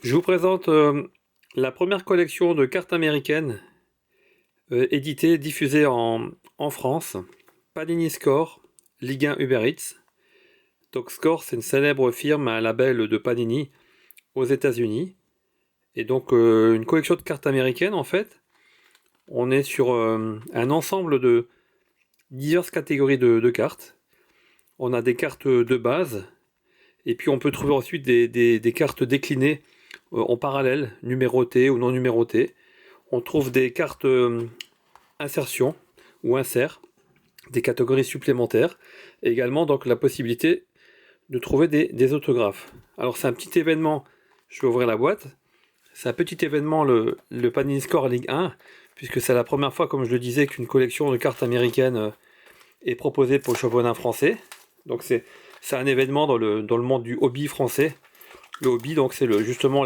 Je vous présente la première collection de cartes américaines éditées, diffusées en France. Panini Score, Ligue 1 Uber Eats. Donc Score, c'est une célèbre firme, un label de Panini aux États-Unis. Et donc une collection de cartes américaines en fait. On est sur un ensemble de diverses catégories de cartes. On a des cartes de base, et puis on peut trouver ensuite des cartes déclinées en parallèle, numérotées ou non numérotées. On trouve des cartes insertion ou insert, des catégories supplémentaires, et également donc la possibilité de trouver des autographes. Alors c'est un petit événement, je vais ouvrir la boîte, c'est un petit événement le Panini Score Ligue 1, puisque c'est la première fois, comme je le disais, qu'une collection de cartes américaines est proposée pour le championnat français. Donc c'est un événement dans le monde du hobby français. Le hobby, donc c'est justement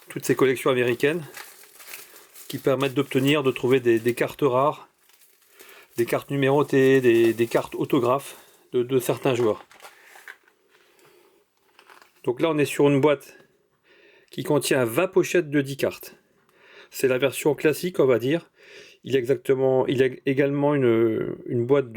toutes ces collections américaines qui permettent d'obtenir, de trouver des cartes rares, des cartes numérotées, des cartes autographes de certains joueurs. Donc là, on est sur une boîte qui contient 20 pochettes de 10 cartes. C'est la version classique, on va dire. Il y a également une boîte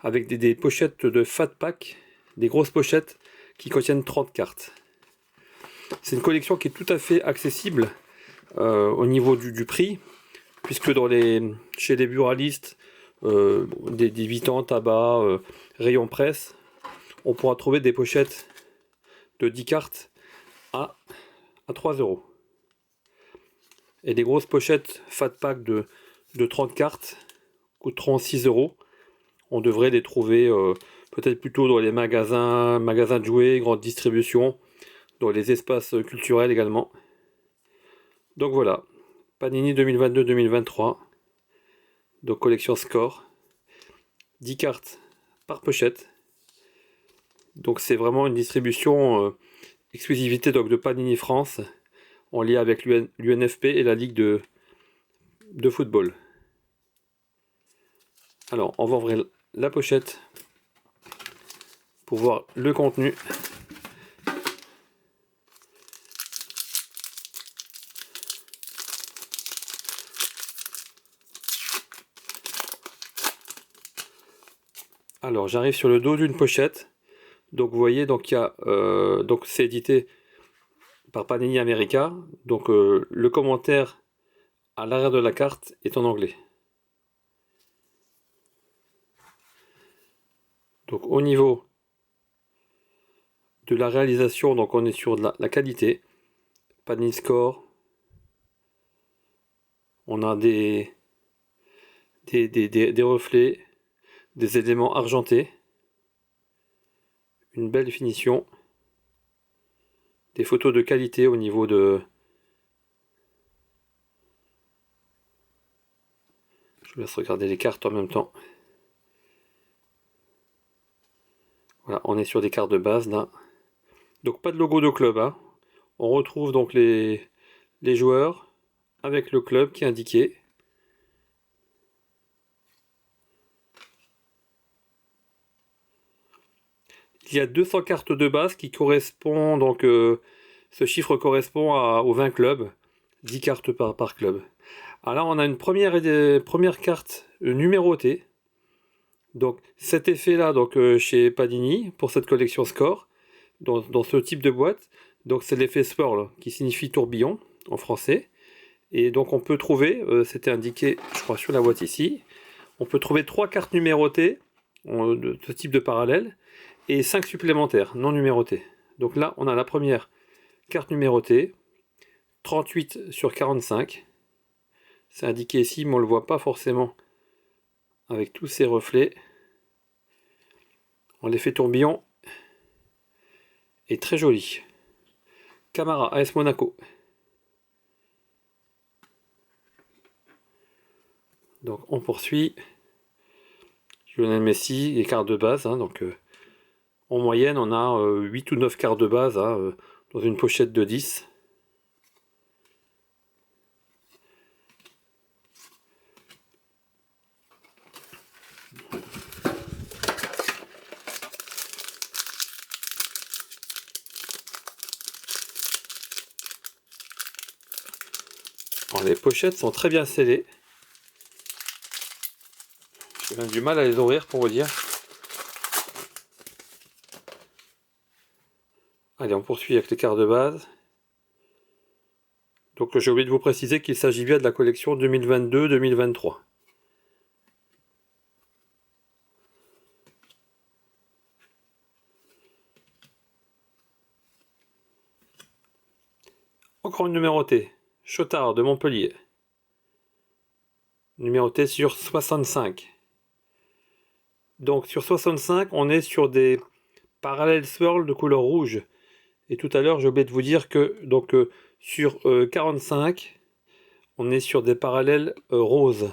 avec des pochettes de Fat Pack, des grosses pochettes qui contiennent 30 cartes. C'est une collection qui est tout à fait accessible au niveau du prix, puisque chez les buralistes, des 8 ans, tabac, rayon presse, on pourra trouver des pochettes de 10 cartes à 3 euros. Et des grosses pochettes Fat Pack de 30 cartes coûteront 6 euros. On devrait les trouver peut-être plutôt dans les magasins de jouets, grande distribution, dans les espaces culturels également. Donc voilà, Panini 2022-2023, donc collection Score, 10 cartes par pochette. Donc c'est vraiment une distribution exclusivité donc, de Panini France, en lien avec l'UNFP et la Ligue de football. Alors, on va ouvrir la pochette pour voir le contenu. Alors, j'arrive sur le dos d'une pochette. Donc, vous voyez, donc donc c'est édité par Panini America. Donc, le commentaire à l'arrière de la carte est en anglais. Donc, au niveau de la réalisation, donc on est sur de la qualité. Panini Score. On a des reflets, des éléments argentés, une belle finition, des photos de qualité au niveau de... Je vous laisse regarder les cartes en même temps. Voilà, on est sur des cartes de base là. Donc pas de logo de club, hein. On retrouve donc les joueurs avec le club qui est indiqué. Il y a 200 cartes de base qui correspondent, donc ce chiffre correspond aux 20 clubs, 10 cartes par club. Alors on a une première carte numérotée. Donc cet effet-là, donc chez Panini, pour cette collection Score, dans ce type de boîte, donc c'est l'effet swirl, qui signifie tourbillon en français. Et donc on peut trouver, c'était indiqué, je crois, sur la boîte ici, on peut trouver 3 cartes numérotées de ce type de parallèle et 5 supplémentaires non numérotées. Donc là, on a la première carte numérotée, 38 sur 45. C'est indiqué ici, mais on ne le voit pas forcément avec tous ces reflets. L'effet tourbillon est très joli. Camara, AS Monaco. Donc on poursuit. Lionel Messi, les cartes de base. Hein, donc en moyenne, on a 8 ou 9 cartes de base hein, dans une pochette de 10. Alors, les pochettes sont très bien scellées. J'ai même du mal à les ouvrir pour vous dire. Allez, on poursuit avec les cartes de base. Donc j'ai oublié de vous préciser qu'il s'agit bien de la collection 2022-2023. Encore une numérotée. Chotard de Montpellier. Numéroté sur 65. Donc sur 65, on est sur des parallèles swirl de couleur rouge. Et tout à l'heure, j'ai oublié de vous dire que donc sur 45, on est sur des parallèles roses.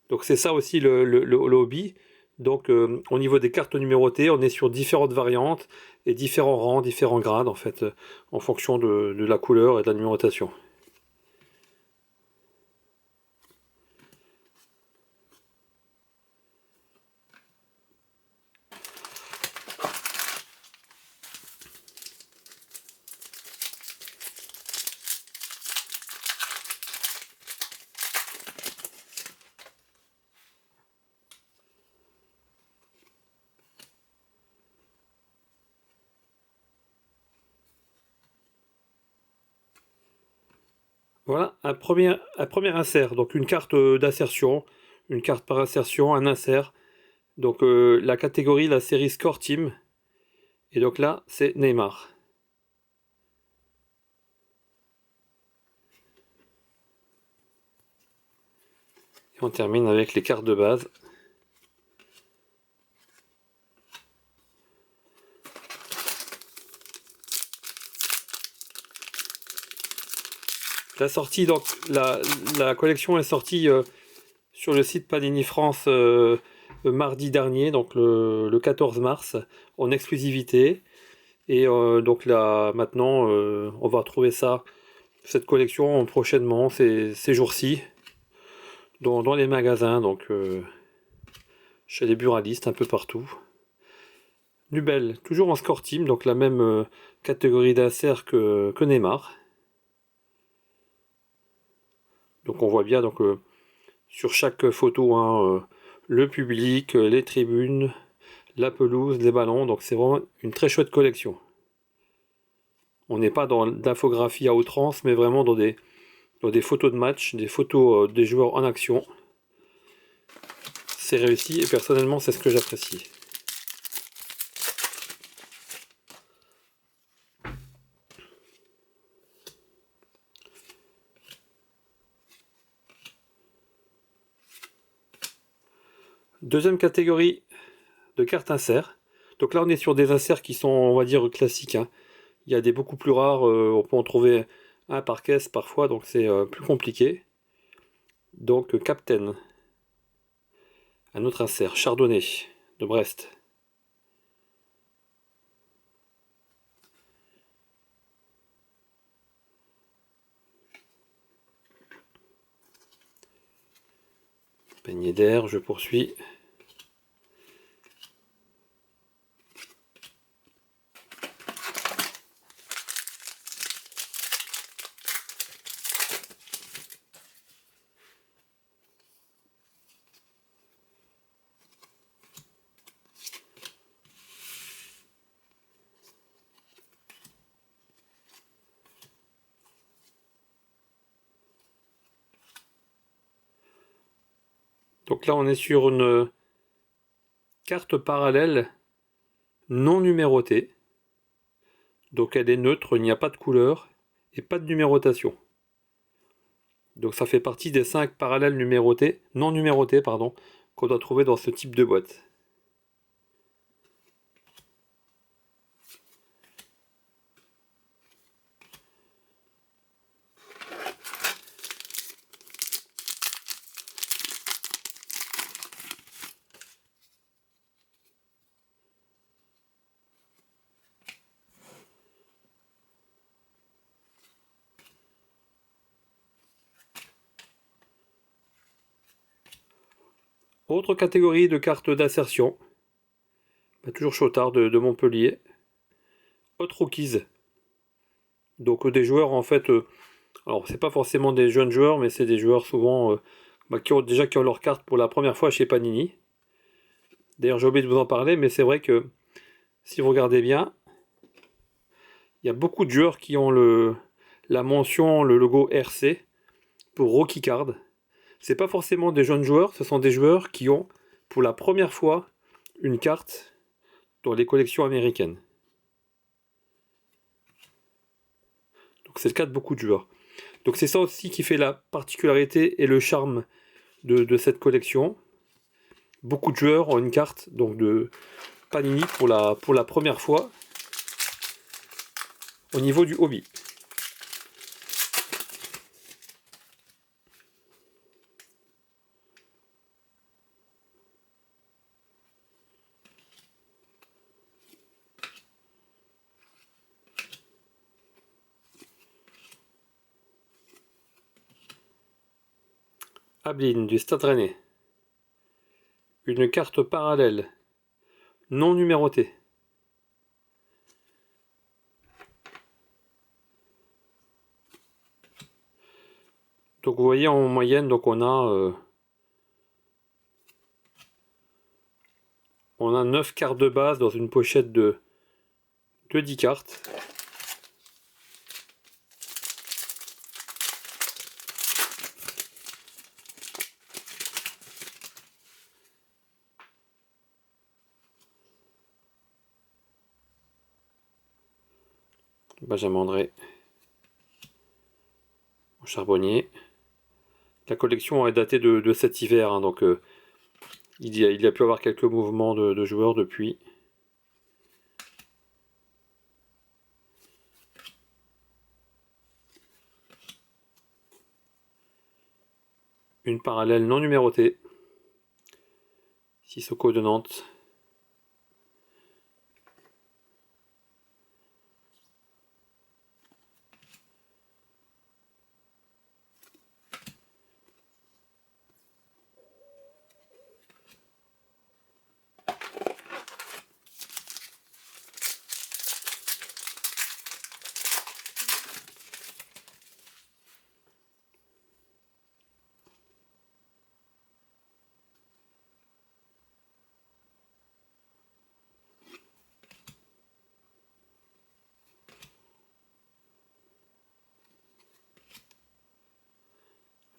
Donc c'est ça aussi le hobby. Donc au niveau des cartes numérotées, on est sur différentes variantes et différents rangs, différents grades en fait, en fonction de la couleur et de la numérotation. Voilà, un premier insert, donc une carte d'insertion, une carte par insertion, un insert. Donc la catégorie, la série Score Team. Et donc là, c'est Neymar. Et on termine avec les cartes de base. La sortie, donc la collection est sortie sur le site Panini France mardi dernier, donc le 14 mars, en exclusivité. Et donc là, maintenant, on va retrouver cette collection prochainement, ces jours-ci, dans les magasins, donc chez les buralistes, un peu partout. Nubel, toujours en score team, donc la même catégorie d'insert que Neymar. Donc on voit bien donc sur chaque photo hein, le public, les tribunes, la pelouse, les ballons. Donc c'est vraiment une très chouette collection. On n'est pas dans l'infographie à outrance, mais vraiment dans des photos de match, des photos des joueurs en action. C'est réussi et personnellement c'est ce que j'apprécie. Deuxième catégorie de cartes inserts. Donc là on est sur des inserts qui sont on va dire classiques. Hein. Il y a des beaucoup plus rares, on peut en trouver un par caisse parfois, donc c'est plus compliqué. Donc Captain. Un autre insert, Chardonnay de Brest. Peignée d'air, je poursuis. Donc là on est sur une carte parallèle non numérotée. Donc elle est neutre, il n'y a pas de couleur et pas de numérotation. Donc ça fait partie des 5 parallèles numérotés, non numérotés pardon, qu'on doit trouver dans ce type de boîte. Autre catégorie de cartes d'insertion, toujours Chotard de Montpellier. Hot Rookies. Donc des joueurs en fait Alors, c'est pas forcément des jeunes joueurs, mais c'est des joueurs souvent qui ont leur carte pour la première fois chez Panini. D'ailleurs, j'ai oublié de vous en parler, mais c'est vrai que si vous regardez bien, il y a beaucoup de joueurs qui ont la mention, le logo RC pour Rookie Card. C'est pas forcément des jeunes joueurs, ce sont des joueurs qui ont pour la première fois une carte dans les collections américaines. Donc c'est le cas de beaucoup de joueurs. Donc c'est ça aussi qui fait la particularité et le charme de cette collection. Beaucoup de joueurs ont une carte donc de Panini pour la première fois au niveau du hobby. Ablin du Stade Rennais. Une carte parallèle non numérotée. Donc vous voyez en moyenne, donc on a 9 cartes de base dans une pochette de 10 cartes. Benjamin André au charbonnier. La collection est datée de cet hiver, hein, donc il y a pu avoir quelques mouvements de joueurs depuis. Une parallèle non numérotée. Sissoko de Nantes.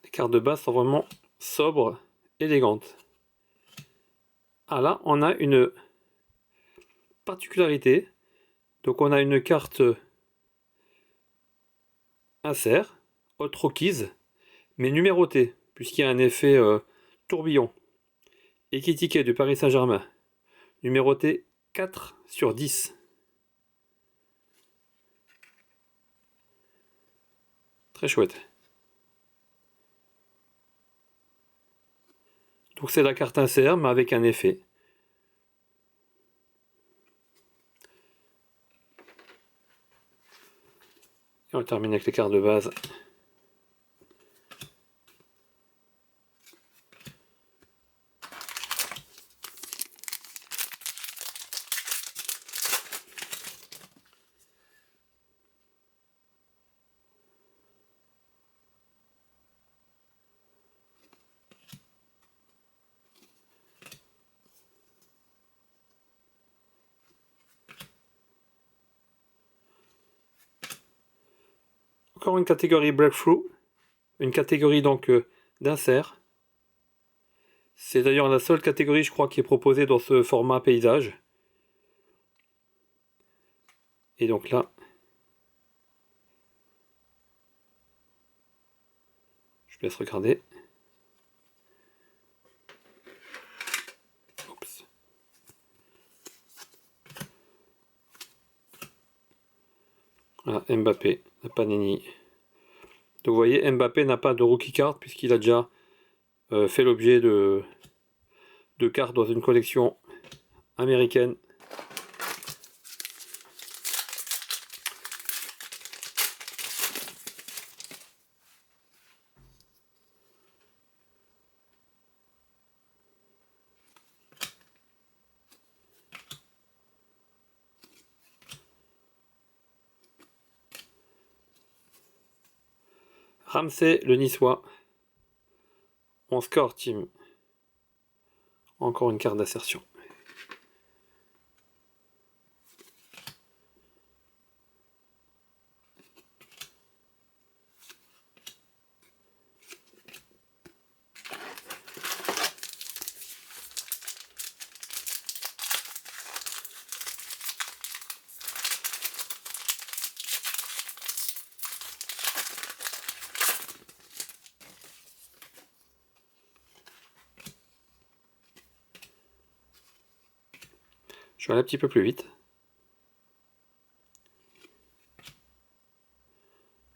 Les cartes de base sont vraiment sobres, élégantes. Ah là, on a une particularité. Donc on a une carte insert, Hot Rockies, mais numérotée, puisqu'il y a un effet tourbillon. Ekitike du Paris Saint-Germain, numéroté 4 sur 10. Très chouette. Donc c'est la carte insert, mais avec un effet. Et on termine avec les cartes de base. Encore une catégorie Breakthrough, une catégorie donc d'insert. C'est d'ailleurs la seule catégorie, je crois, qui est proposée dans ce format paysage. Et donc là, je vous laisse regarder. Oups. Voilà, Mbappé, la Panini. Donc vous voyez, Mbappé n'a pas de rookie card puisqu'il a déjà fait l'objet de cartes dans une collection américaine. Ramsey le Niçois en score team. Encore une carte d'assertion. Je vais aller un petit peu plus vite.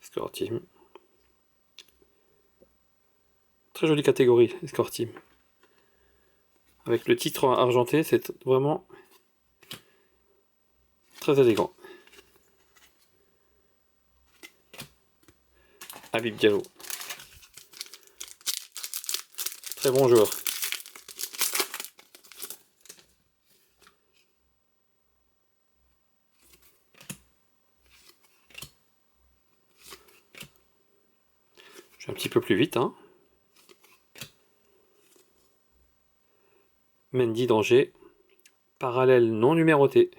Score team. Très jolie catégorie, les score team. Avec le titre argenté, c'est vraiment très élégant. Habib Diallo. Très bon joueur. Je vais un petit peu plus vite. Hein. Mendy d'Angers. Parallèle non numéroté.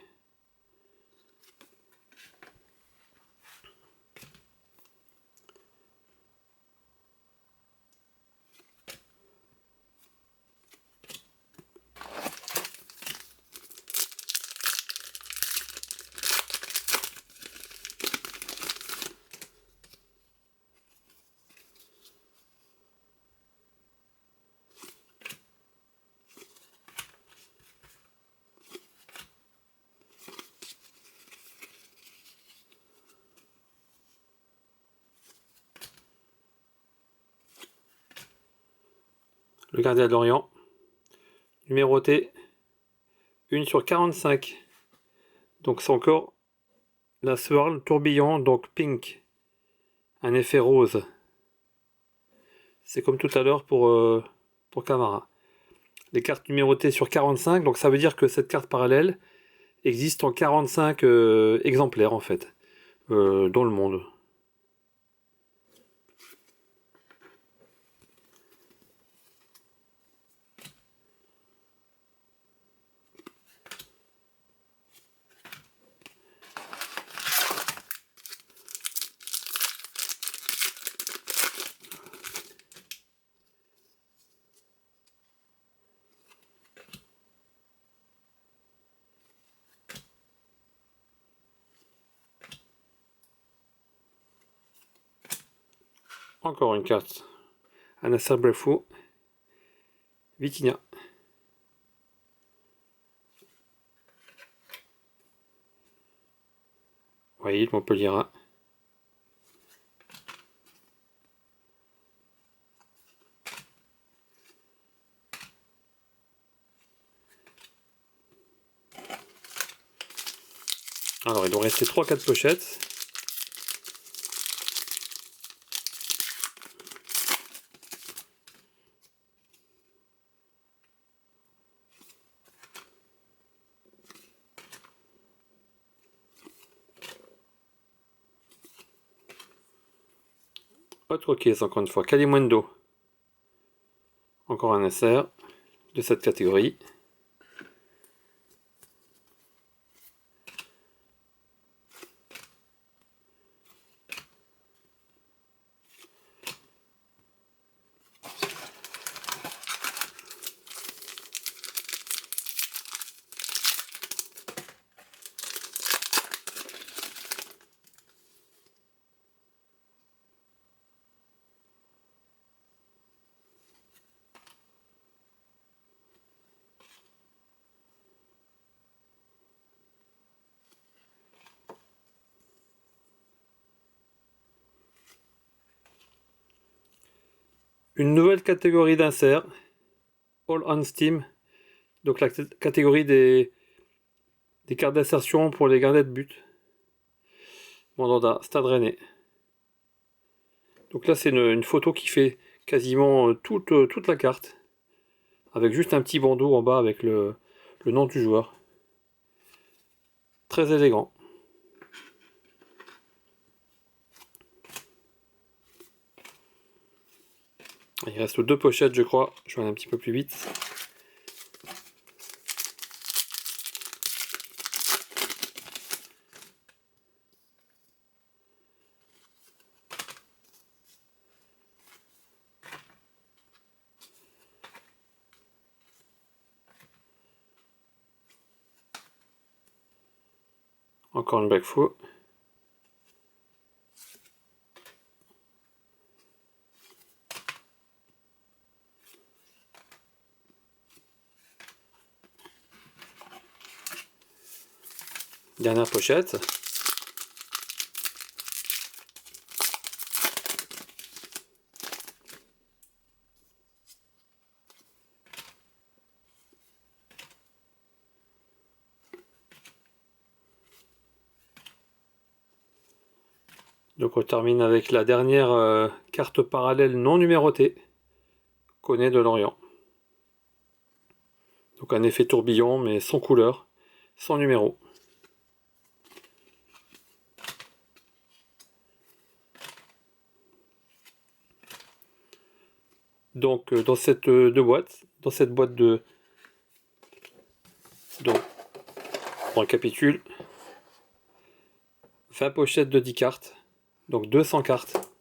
Le gardien de Lorient. Numéroté 1 sur 45. Donc c'est encore la swirl tourbillon, donc pink. Un effet rose. C'est comme tout à l'heure pour Camara. Les cartes numérotées sur 45, donc ça veut dire que cette carte parallèle existe en 45 exemplaires en fait, dans le monde. Encore une carte. Anasser Brefou. Vitinha. Oui, Montpellier. Alors, il doit rester 3-4 pochettes. Autre caisse, encore une fois. Kalimundo. Encore un SR de cette catégorie. Une nouvelle catégorie d'insert. All on Steam. Donc la catégorie des cartes d'insertion pour les gardiens de but. Mandanda, Stade Rennais. Donc là c'est une photo qui fait quasiment toute la carte. Avec juste un petit bandeau en bas avec le nom du joueur. Très élégant. Il reste 2 pochettes, je crois. Je vais aller un petit peu plus vite. Encore une bague faux. Dernière pochette. Donc on termine avec la dernière carte parallèle non numérotée. Connaît de Lorient. Donc un effet tourbillon mais sans couleur, sans numéro. Donc dans cette dans cette boîte de... Donc on récapitule. 20 pochettes de 10 cartes. Donc 200 cartes.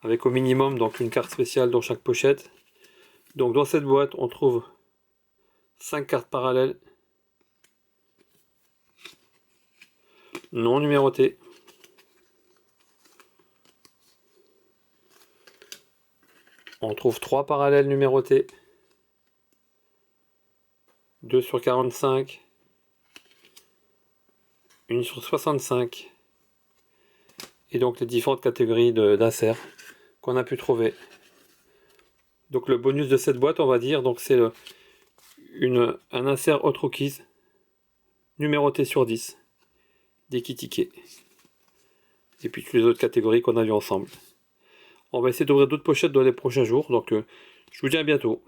Avec au minimum donc une carte spéciale dans chaque pochette. Donc dans cette boîte on trouve 5 cartes parallèles non numérotées. On trouve 3 parallèles numérotés. 2 sur 45. 1 sur 65. Et donc les différentes catégories d'inserts qu'on a pu trouver. Donc le bonus de cette boîte, on va dire, donc c'est un insert Hot Rookies numéroté sur 10 des tickets. Et puis toutes les autres catégories qu'on a vues ensemble. On va essayer d'ouvrir d'autres pochettes dans les prochains jours, donc je vous dis à bientôt.